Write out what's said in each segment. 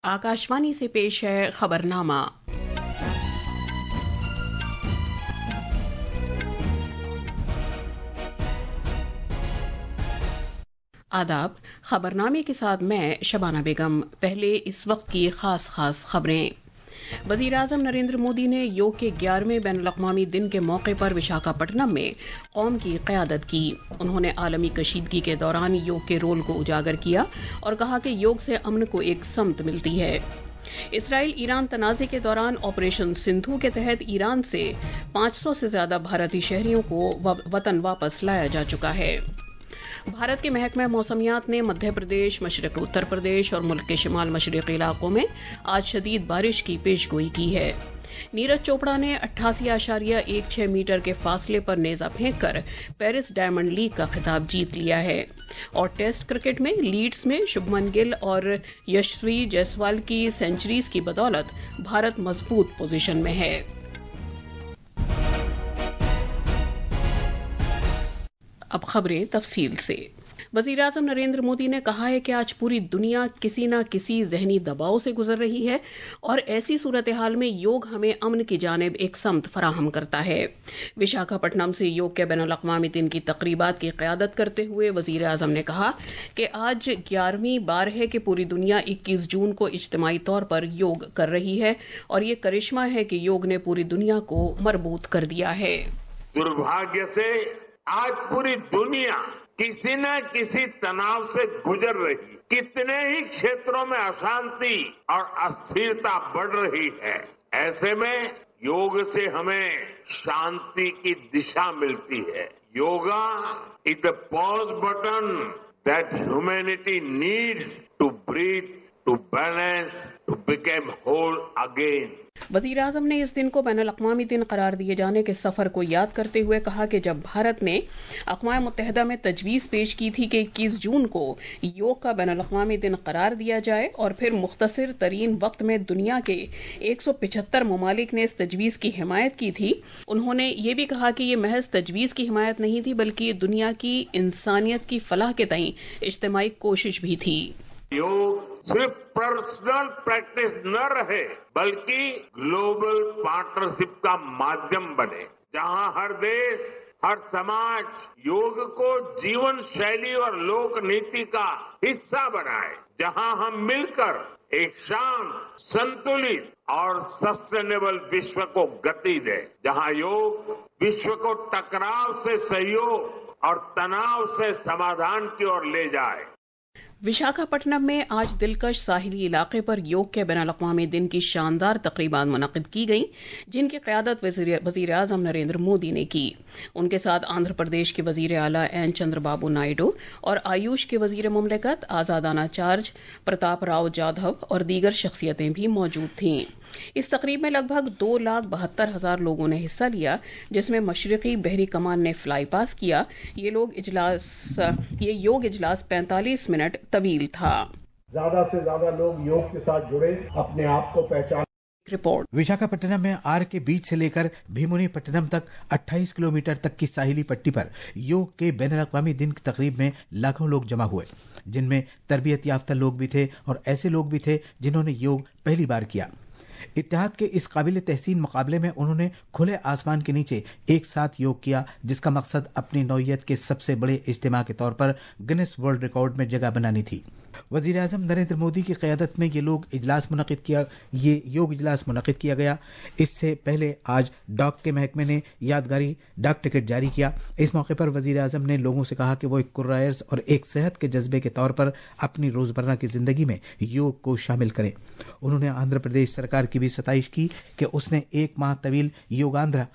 आकाशवाणी से पेश है खबरनामा। आदाब। खबरनामे के साथ मैं शबाना बेगम। पहले इस वक्त की खास खबरें। वज़ीर-ए-आज़म नरेंद्र मोदी ने योग के 11वें बैनुल-अक़वामी दिन के मौके पर विशाखापट्टनम में कौम की क़यादत की। उन्होंने आलमी कशीदगी के दौरान योग के रोल को उजागर किया और कहा कि योग से अमन को एक समत मिलती है। इसराइल ईरान तनाज़े के दौरान ऑपरेशन सिंधु के तहत ईरान से 500 से ज़्यादा भारतीय शहरियों को वतन वापस लाया जा चुका है। भारत के महकमा मौसमियात ने मध्य प्रदेश, मशरक़ उत्तर प्रदेश और मुल्क के शिमाल मशरक़ी इलाकों में आज शदीद बारिश की पेशगोई की है। नीरज चोपड़ा ने 88.16 मीटर के फासले पर नेज़ा फेंककर पेरिस डायमंड लीग का खिताब जीत लिया है। और टेस्ट क्रिकेट में लीड्स में शुभमन गिल और यशस्वी जायसवाल की सेंचुरीज की बदौलत भारत मजबूत पोजीशन में है। अब खबरें तफसील से। वज़ीर-ए-आज़म नरेंद्र मोदी ने कहा है कि आज पूरी दुनिया किसी न किसी ज़हनी दबाव से गुजर रही है और ऐसी सूरत हाल में योग हमें अमन की जानिब एक समत फराहम करता है। विशाखापट्टनम से योग के बैनुल-अक़वामी दिन की तक़रीबात की क़यादत करते हुए वज़ीर-ए-आज़म ने कहा कि आज 11वीं बार है कि पूरी दुनिया 21 जून को इज्तिमाई तौर पर योग कर रही है और ये करिश्मा है कि योग ने पूरी दुनिया को मरबूत कर दिया है। दुर्भाग्य से आज पूरी दुनिया किसी न किसी तनाव से गुजर रही। कितने ही क्षेत्रों में अशांति और अस्थिरता बढ़ रही है। ऐसे में योग से हमें शांति की दिशा मिलती है। Yoga is the pause button that humanity needs to breathe, to balance, to become whole again. वज़ीर-ए-आज़म ने इस दिन को बैनुल-अक़वामी दिन करार दिए जाने के सफ़र को याद करते हुए कहा कि जब भारत ने अक़वाम मुत्तहिदा में तजवीज़ पेश की थी कि 21 जून को योग का बैनुल-अक़वामी दिन करार दिया जाए और फिर मुख्तसर तरीन वक्त में दुनिया के 175 ममालिक ने इस तजवीज़ की हिमायत की थी। उन्होंने ये भी कहा कि ये महज तजवीज़ की हिमायत नहीं थी बल्कि दुनिया की इंसानियत की फलाह के तईं इज्तिमाई कोशिश भी थी। योग सिर्फ पर्सनल प्रैक्टिस न रहे बल्कि ग्लोबल पार्टनरशिप का माध्यम बने, जहां हर देश, हर समाज योग को जीवन शैली और लोक नीति का हिस्सा बनाए, जहां हम मिलकर एक शांत, संतुलित और सस्टेनेबल विश्व को गति दे, जहां योग विश्व को टकराव से सहयोग और तनाव से समाधान की ओर ले जाए। विशाखापट्टनम में आज दिलकश साहिली इलाके पर योग के बैनुल-अक़वामी दिन की शानदार तक़रीबात मुनक़िद की गईं, जिनकी क़यादत वज़ीर-ए-आज़म नरेंद्र मोदी ने की। उनके साथ आंध्र प्रदेश के वज़ीर आला एन चंद्रबाबू नायडू और आयुष के वज़ीर मुमलिकत आज़ादाना चार्ज प्रताप राव जाधव और दीगर शख्सियतें भी मौजूद थीं। इस तकरीब में लगभग 2,72,000 लोगों ने हिस्सा लिया, जिसमें मशरक़ी बहरी कमान ने फ्लाई पास किया। ये योग इजलास 45 मिनट तवील था। ज्यादा से ज्यादा लोग योग के साथ जुड़े, अपने आप को पहचान। रिपोर्ट। विशाखापट्टनम में आर के बीच से लेकर भीमुनिपट्टनम तक 28 किलोमीटर तक की साहिली पट्टी पर योग के बैनुल-अक़वामी दिन की तकरीब में लाखों लोग जमा हुए, जिनमें तरबियत याफ्ता लोग भी थे और ऐसे लोग भी थे जिन्होंने योग पहली बार किया। इत्तेहाद के इस काबिल तहसीन मुकाबले में उन्होंने खुले आसमान के नीचे एक साथ योग किया, जिसका मकसद अपनी नौइयत के सबसे बड़े इज्तिमा के तौर पर गिनेस वर्ल्ड रिकॉर्ड में जगह बनानी थी। वज़ीर-ए-आज़म नरेंद्र मोदी की क़यादत में ये योग इजलास मुनक़िद किया गया। इससे पहले आज डाक के महकमे ने यादगारी डाक टिकट जारी किया। इस मौके पर वज़ीर-ए-आज़म ने लोगों से कहा कि वो एक कुर्रायर्स और एक सेहत के जज्बे के तौर पर अपनी रोज़मर्रा की ज़िंदगी में योग को शामिल करें। उन्होंने आंध्र प्रदेश सरकार की भी सताइश की कि उसने 1 माह तवील योगांध्रा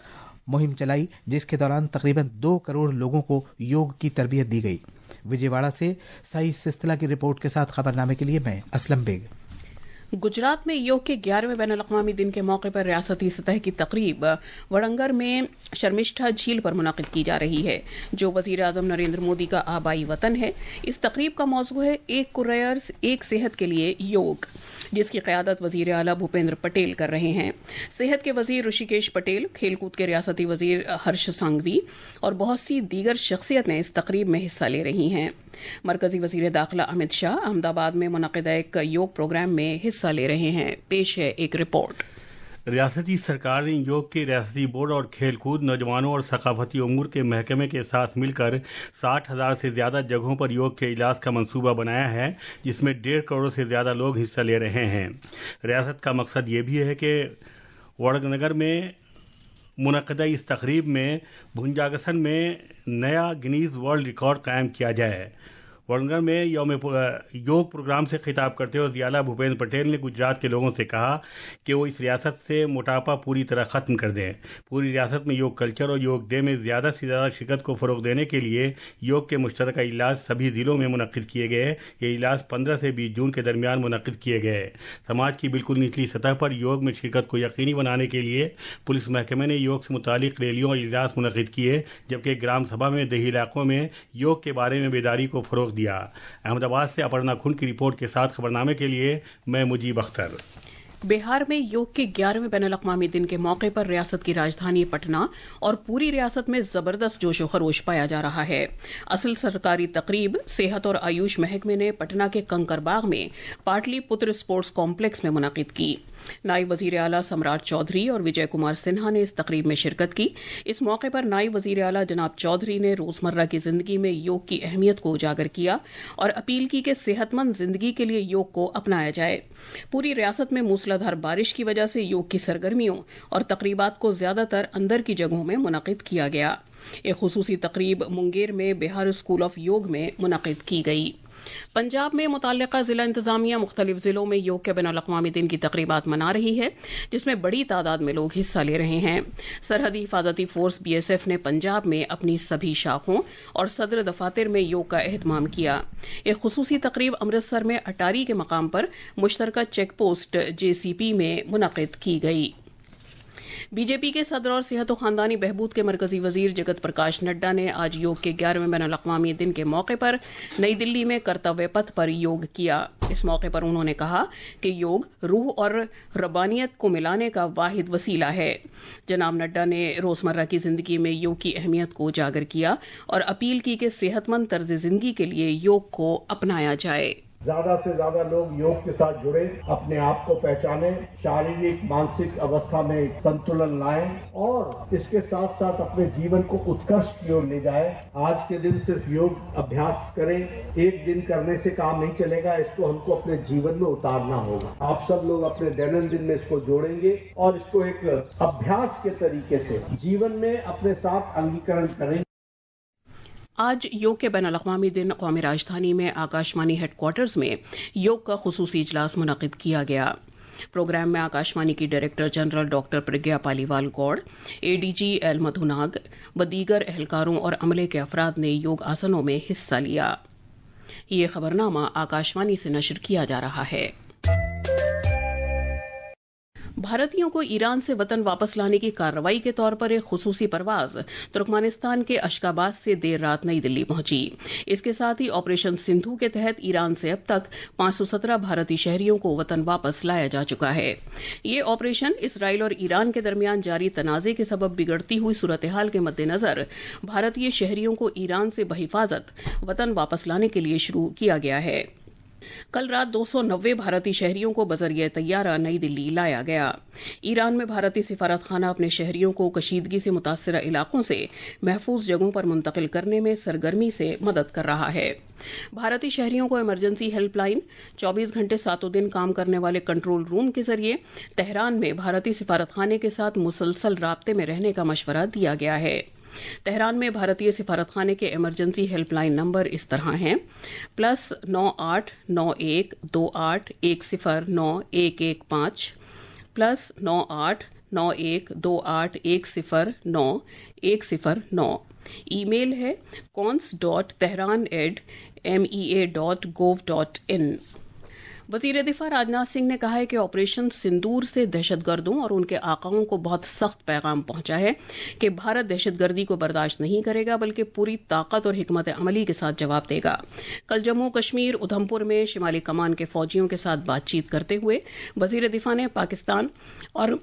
मुहिम चलाई, जिसके दौरान तकरीबन 2 करोड़ लोगों को योग की तरबियत दी गई। विजयवाड़ा से साई सिस्तिला की रिपोर्ट के साथ खबरनामे के लिए मैं असलम बेग। गुजरात में योग के 11वें बैनुल-अक़वामी दिन के मौके पर रियासती सतह की तकरीब वड़ंगर में शर्मिष्ठा झील पर मुनक़िद की जा रही है, जो वज़ीर-ए-आज़म नरेंद्र मोदी का आबाई वतन है। इस तकरीब का मौज़ू है एक कुर्रायर्स एक सेहत के लिए योग, जिसकी क़यादत वज़ीर आला भूपेंद्र पटेल कर रहे हैं। सेहत के वज़ीर ऋषिकेश पटेल, खेलकूद के रियासती वज़ीर हर्ष संघवी और बहुत सी दीगर शख्सियतें इस तकरीब में हिस्सा ले रही हैं। मरकजी वजीर दाखिला अमित शाह अहमदाबाद में मुनक़िदा एक योग प्रोग्राम में हिस्सा ले रहे हैं। पेश है एक रिपोर्ट। रियासती सरकार ने योग के रियासती बोर्ड और खेलकूद, नौजवानों और सकाफती उमूर के महकमे के साथ मिलकर 60,000 से ज़्यादा जगहों पर योग के इलाज का मंसूबा बनाया है, जिसमें 1.5 करोड़ से ज़्यादा लोग हिस्सा ले रहे हैं। रियासत का मकसद ये भी है कि वडनगर में मुनक़िदा इस तकरीब में भुंजागसन में नया गिनीज वर्ल्ड रिकॉर्ड कायम किया जाए। वडनगर में योग प्रोग्राम से खिताब करते हुए दियाला भूपेंद्र पटेल ने गुजरात के लोगों से कहा कि वो इस रियासत से मोटापा पूरी तरह ख़त्म कर दें। पूरी रियासत में योग कल्चर और योग डे में ज़्यादा से ज़्यादा शिरकत को फ़रोग़ देने के लिए योग के मुश्तरका इलाज सभी ज़िलों में मुनक़िद किए गए। ये इलाज 15 से 20 जून के दरमियान मुनक़िद किए गए। समाज की बिल्कुल निचली सतह पर योग में शिरकत को यकीनी बनाने के लिए पुलिस महकमे ने योग से मुतालिक रैलियों और इजलास मुनक़िद किए, जबकि ग्राम सभा में देही इलाकों में योग के बारे में बेदारी को फ़रोग़ दिया। अहमदाबाद से अपर्णा खुंड की रिपोर्ट के साथ खबरनामे के लिए मैं मुजीब अख्तर। बिहार में योग के 11वें बैनुल-अक़वामी दिन के मौके पर रियासत की राजधानी पटना और पूरी रियासत में जबरदस्त जोशो खरोश पाया जा रहा है। असल सरकारी तकरीब सेहत और आयुष महकमे ने पटना के कंकरबाग में पाटलिपुत्र स्पोर्ट्स कॉम्प्लेक्स में मुनक़िद की। नायब वजीर आला सम्राट चौधरी और विजय कुमार सिन्हा ने इस तकरीब में शिरकत की। इस मौके पर नायब वजीर आला जनाब चौधरी ने रोजमर्रा की जिंदगी में योग की अहमियत को उजागर किया और अपील की कि सेहतमंद जिंदगी के लिए योग को अपनाया जाए। पूरी रियासत में मूसलाधार बारिश की वजह से योग की सरगर्मियों और तकरीबात को ज्यादातर अंदर की जगहों में मुनक़िद किया गया। एक खुसूसी तकरीब मुंगेर में बिहार स्कूल ऑफ योग में मुनक़िद की गई। पंजाब में मुतल्लिका जिला इंतजामिया मुख्तलिफ जिलों में योग के बैनुल-अक़वामी दिन की तकरीबात मना रही है, जिसमें बड़ी तादाद में लोग हिस्सा ले रहे हैं। सरहदी हिफाजती फोर्स BSF ने पंजाब में अपनी सभी शाखों और सदर दफातर में योग का एहतमाम किया। एक खुसूसी तकरीब अमृतसर में अटारी के मकाम पर मुश्तरका चेक पोस्ट JCP में मुनक़िद की गई। बीजेपी के सदर और सेहत व खानदानी बहबूद के मरकजी वजीर जगत प्रकाश नड्डा ने आज योग के 11वें बैनुल-अक़वामी दिन के मौके पर नई दिल्ली में कर्तव्य पथ पर योग किया। इस मौके पर उन्होंने कहा कि योग रूह और रब्बानियत को मिलाने का वाहिद वसीला है। जनाब नड्डा ने रोजमर्रा की जिंदगी में योग की अहमियत को उजागर किया और अपील की कि सेहतमंद तर्ज जिंदगी के लिए योग को अपनाया जाए। ज्यादा से ज्यादा लोग योग के साथ जुड़े, अपने आप को पहचाने, शारीरिक मानसिक अवस्था में संतुलन लाएं और इसके साथ साथ अपने जीवन को उत्कर्ष की ओर ले जाए। आज के दिन सिर्फ योग अभ्यास करें, एक दिन करने से काम नहीं चलेगा, इसको हमको अपने जीवन में उतारना होगा। आप सब लोग अपने दैनंदिन में इसको जोड़ेंगे और इसको एक अभ्यास के तरीके से जीवन में अपने साथ अंगीकरण करेंगे। आज योग के बैनुल-अक़वामी दिन कौमी राजधानी में आकाशवाणी हेडक्वार्टर्स में योग का खुसूसी इजलास मुनक़िद किया गया। प्रोग्राम में आकाशवाणी की director general doctor Pragya Paliwal Gaur, ADG L मधुनाग व दीगर एहलकारों और अमले के अफराद ने योग आसनों में हिस्सा लिया। ये खबरनामा आकाशवाणी से नशर किया जा रहा है। भारतीयों को ईरान से वतन वापस लाने की कार्रवाई के तौर पर एक खुसूसी परवाज तुर्कमेनिस्तान के अशगाबाद से देर रात नई दिल्ली पहुंची। इसके साथ ही ऑपरेशन सिंधु के तहत ईरान से अब तक 517 भारतीय शहरियों को वतन वापस लाया जा चुका है। ये ऑपरेशन इसराइल और ईरान के दरमियान जारी तनाज़े के सबब बिगड़ती हुई सूरत हाल के मद्देनजर भारतीय शहरियों को ईरान से बहिफाजत वतन वापस लाने के लिए शुरू किया गया है। कल रात 290 भारतीय शहरियों को बजरिए तैयारा नई दिल्ली लाया गया। ईरान में भारतीय सिफारत खाना अपने शहरियों को कशीदगी से मुतासरा इलाकों से महफूज जगहों पर मुंतकिल करने में सरगर्मी से मदद कर रहा है। भारतीय शहरियों को इमरजेंसी हेल्पलाइन, 24 घंटे 7 दिन काम करने वाले कंट्रोल रूम के जरिए तेहरान में भारतीय सिफारत खाने के साथ मुसलसल राब्ते में रहने का मशवरा दिया गया है। तेहरान में भारतीय सिफारतखाने के इमरजेंसी हेल्पलाइन नंबर इस तरह हैं: +989128109109 +989128109109। ईमेल है cons.tehran@mea.gov.in। वजीर दिफा राजनाथ सिंह ने कहा है कि ऑपरेशन सिंदूर से दहशतगर्दों और उनके आकाओं को बहुत सख्त पैगाम पहुंचा है कि भारत दहशतगर्दी को बर्दाश्त नहीं करेगा, बल्कि पूरी ताकत और हिकमत अमली के साथ जवाब देगा। कल जम्मू कश्मीर उधमपुर में शिमाली कमान के फौजियों के साथ बातचीत करते हुए वजीर दिफा ने पाकिस्तान और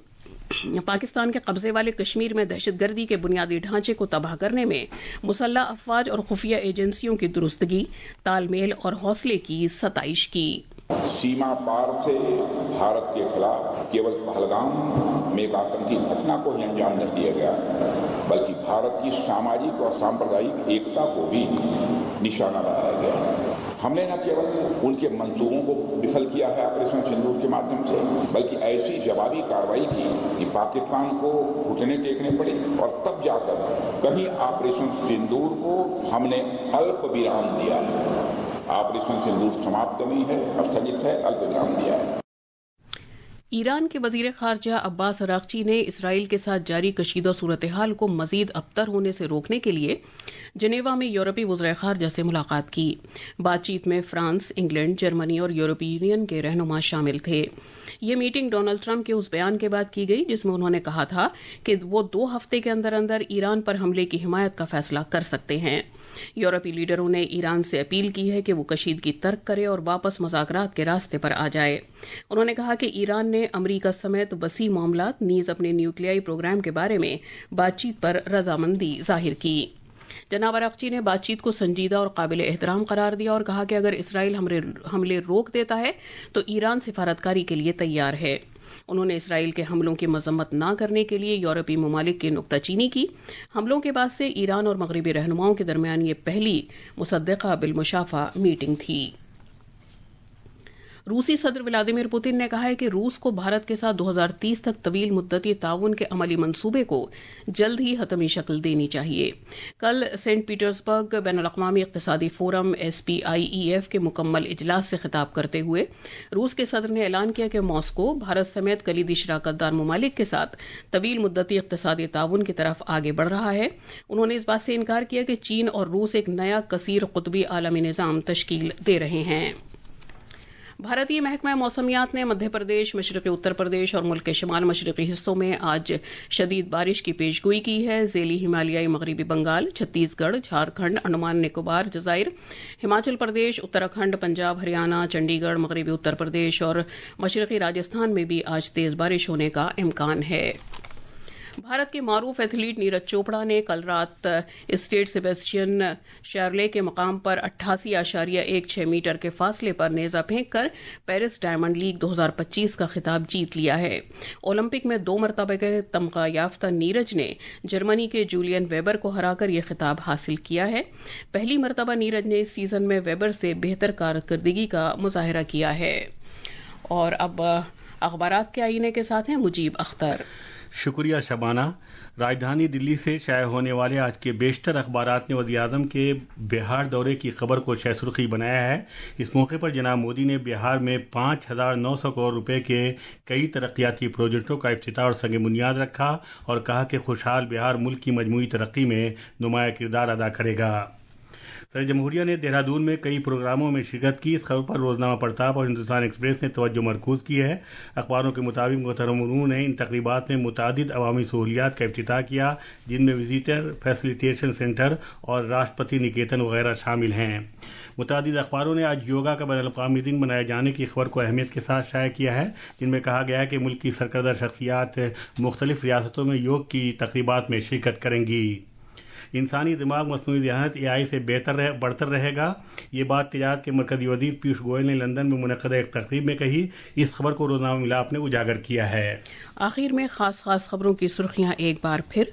پاکستان کے قبضے والے کشمیر میں دہشت گردی کے بنیادی ڈھانچے کو تباہ کرنے میں مسلح افواج اور خفیہ ایجنسیوں کی درستگی، تال میل اور حوصلے کی ستائش کی۔ سیما پار سے بھارت کے خلاف کیول پہلگام میں ایک آتنکی گھٹنا کو ہی انجام نہیں دیا گیا، بلکہ بھارت کی ساماجک اور سامپردائک ایکتا کو بھی نشانہ بنایا گیا۔ ہم نے نہ کیول ان کے منصوبوں کو وفل کیا ہے آپریشن سندور کے مادھیم سے، بلکہ ایسی جوابی کارروائی کی کہ پاکستان کو گھٹنے ٹیکنے پڑے، اور تب جا کر کہیں آپریشن سندور کو ہم نے الپ ویرام دیا ہے۔ آپریشن سندور سماپت نہیں ہے، استھگت ہے، الپ ویرام دیا ہے۔ ایران کے وزیر خارجہ عباس اراغچی نے اسرائیل کے ساتھ جاری کشیدہ صورتحال کو مزید ابتر ہونے سے روکنے کے لیے جنیوا میں یورپی وزراء خارجہ سے ملاقات کی۔ بات چیت میں فرانس، انگلینڈ، جرمنی اور یورپی یونین کے رہنما شامل تھے۔ یہ میٹنگ ڈونلڈ ٹرمپ کے اس بیان کے بعد کی گئی جس میں انہوں نے کہا تھا کہ وہ 2 ہفتے کے اندر اندر ایران پر حملے کی حمایت کا فیصلہ کر سکتے ہیں۔ یورپی لیڈروں نے ایران سے اپیل کی ہے کہ وہ کشیدگی ترک کرے اور واپس مذاکرات کے راستے پر آ جائے۔ انہوں نے کہا کہ ایران نے امریکہ سمیت وسیع معاملات نیز اپنے نیوکلیائی پروگرام کے بارے میں بات چیت پر رضامندی ظاہر کی۔ جناب اراغچی نے بات چیت کو سنجیدہ اور قابل احترام قرار دیا اور کہا کہ اگر اسرائیل حملے روک دیتا ہے تو ایران سفارتکاری کے لیے تیار ہے۔ انہوں نے اسرائیل کے حملوں کی مذمت نہ کرنے کے لیے یورپی ممالک کی نکتہ چینی کی۔ حملوں کے بعد سے ایران اور مغربی رہنماؤں کے درمیان یہ پہلی مصدقہ بالمشافہ میٹنگ تھی۔ روسی صدر ولادیمیر پوتن نے کہا ہے کہ روس کو بھارت کے ساتھ 2030 تک طویل مدتی تعاون کے عملی منصوبے کو جلد ہی حتمی شکل دینی چاہیے۔ کل سینٹ پیٹرزبرگ بین الاقوامی اقتصادی فورم SPIEF کے مکمل اجلاس سے خطاب کرتے ہوئے روس کے صدر نے اعلان کیا کہ ماسکو بھارت سمیت کلیدی شراکت دار ممالک کے ساتھ طویل مدتی اقتصادی تعاون کی طرف آگے بڑھ رہا ہے۔ انہوں نے اس بات سے انکار کیا کہ چین اور روس ایک نیا کثیر قطبی عالمی نظام تشکیل دے رہے ہیں۔ بھارتی محکمہ موسمیات نے مدھیہ پردیش، مشرقی اتر پردیش اور ملک کے شمال مشرقی حصوں میں آج شدید بارش کی پیشگوئی کی ہے۔ ذیلی ہمالیائی مغربی بنگال، چھتیس گڑھ، جھارکھنڈ، انڈمان نکوبار جزائر، ہماچل پردیش، اتراکھنڈ، پنجاب، ہریانہ، چنڈی گڑھ، مغربی اتر پردیش اور مشرقی راجستھان میں بھی آج تیز بارش ہونے کا امکان ہے۔ بھارت کے معروف ایتھلیٹ نیرج چوپڑا نے کل رات اسٹیٹ سیباسٹین شارلے کے مقام پر 88.16 میٹر کے فاصلے پر نیزہ پھینک کر پیرس ڈائمنڈ لیگ 2025 کا خطاب جیت لیا ہے۔ اولمپک میں 2 مرتبہ کے تمغہ یافتہ نیرج نے جرمنی کے جولین ویبر کو ہرا کر یہ خطاب حاصل کیا ہے۔ پہلی مرتبہ نیرج نے اس سیزن میں ویبر سے بہتر کارکردگی کا مظاہرہ کیا ہے۔ اور اب اخبارات کے آئینے کے ساتھ ہیں مجیب اختر۔ شکریہ شبانہ۔ راجدھانی دلی سے شائع ہونے والے آج کے بیشتر اخبارات نے وزیراعظم کے بہار دورے کی خبر کو شہ سرخی بنایا ہے۔ اس موقع پر جناب مودی نے بہار میں 5,900 کروڑ روپے کے کئی ترقیاتی پروجیکٹوں کا افتتاح اور سنگ بنیاد رکھا اور کہا کہ خوشحال بہار ملک کی مجموعی ترقی میں نمایاں کردار ادا کرے گا۔ صدر جمہوریہ نے دہرادون میں کئی پروگراموں میں شرکت کی۔ اس خبر پر روزنامہ پرتاپ اور ہندوستان ایکسپریس نے توجہ مرکوز کی ہے۔ اخباروں کے مطابق محترم مرمو نے ان تقریبات میں متعدد عوامی سہولیات کا افتتاح کیا جن میں وزیٹر فیسیلیٹیشن سینٹر اور راشٹرپتی نکیتن وغیرہ شامل ہیں۔ متعدد اخباروں نے آج یوگا کا بین الاقوامی دن منائے جانے کی خبر کو اہمیت کے ساتھ شائع کیا ہے، جن میں کہا گیا ہے کہ ملک کی سرکردہ شخصیات مختلف ریاستوں میں یوگ کی تقریبات میں شرکت کریں گی۔ انسانی دماغ مصنوعی ذہانت AI سے بڑھتر رہے گا، یہ بات تجارت کے مرکزی وزیر پیوش گوئل نے لندن میں منعقدہ ایک تقریب میں کہی۔ اس خبر کو روزنامہ ملاپ نے اجاگر کیا ہے۔ آخر میں خاص خبروں کی سرخیاں ایک بار پھر۔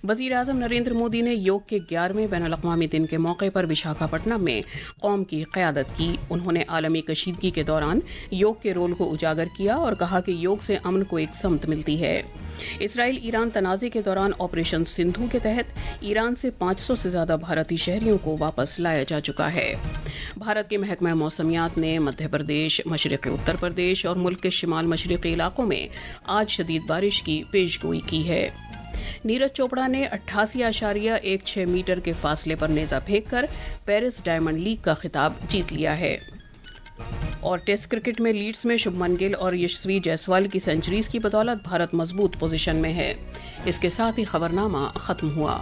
وزیر اعظم نریندر مودی نے یوگ کے 11ویں بین الاقوامی دن کے موقع پر وشاکھاپٹنم میں قوم کی قیادت کی۔ انہوں نے عالمی کشیدگی کے دوران یوگ کے رول کو اجاگر کیا اور کہا کہ یوگ سے امن کو ایک سمت ملتی ہے۔ اسرائیل ایران تنازع کے دوران آپریشن سندھو کے تحت ایران سے 500 سے زیادہ بھارتی شہریوں کو واپس لایا جا چکا ہے۔ بھارت کے محکمہ موسمیات نے مدھیہ پردیش، مشرقی اتر پردیش اور ملک کے شمال مشرقی علاقوں میں آج شدید بارش کی پیشگوئی کی ہے۔ نیرج چوپڑا نے 88.16 میٹر کے فاصلے پر نیزہ پھینک کر پیرس ڈائمنڈ لیگ کا خطاب جیت لیا ہے۔ اور ٹیسٹ کرکٹ میں لیڈز میں شبھمن گل اور یشسوی جیسوال کی سنچریز کی بدولت بھارت مضبوط پوزیشن میں ہے۔ اس کے ساتھ ہی خبرنامہ ختم ہوا۔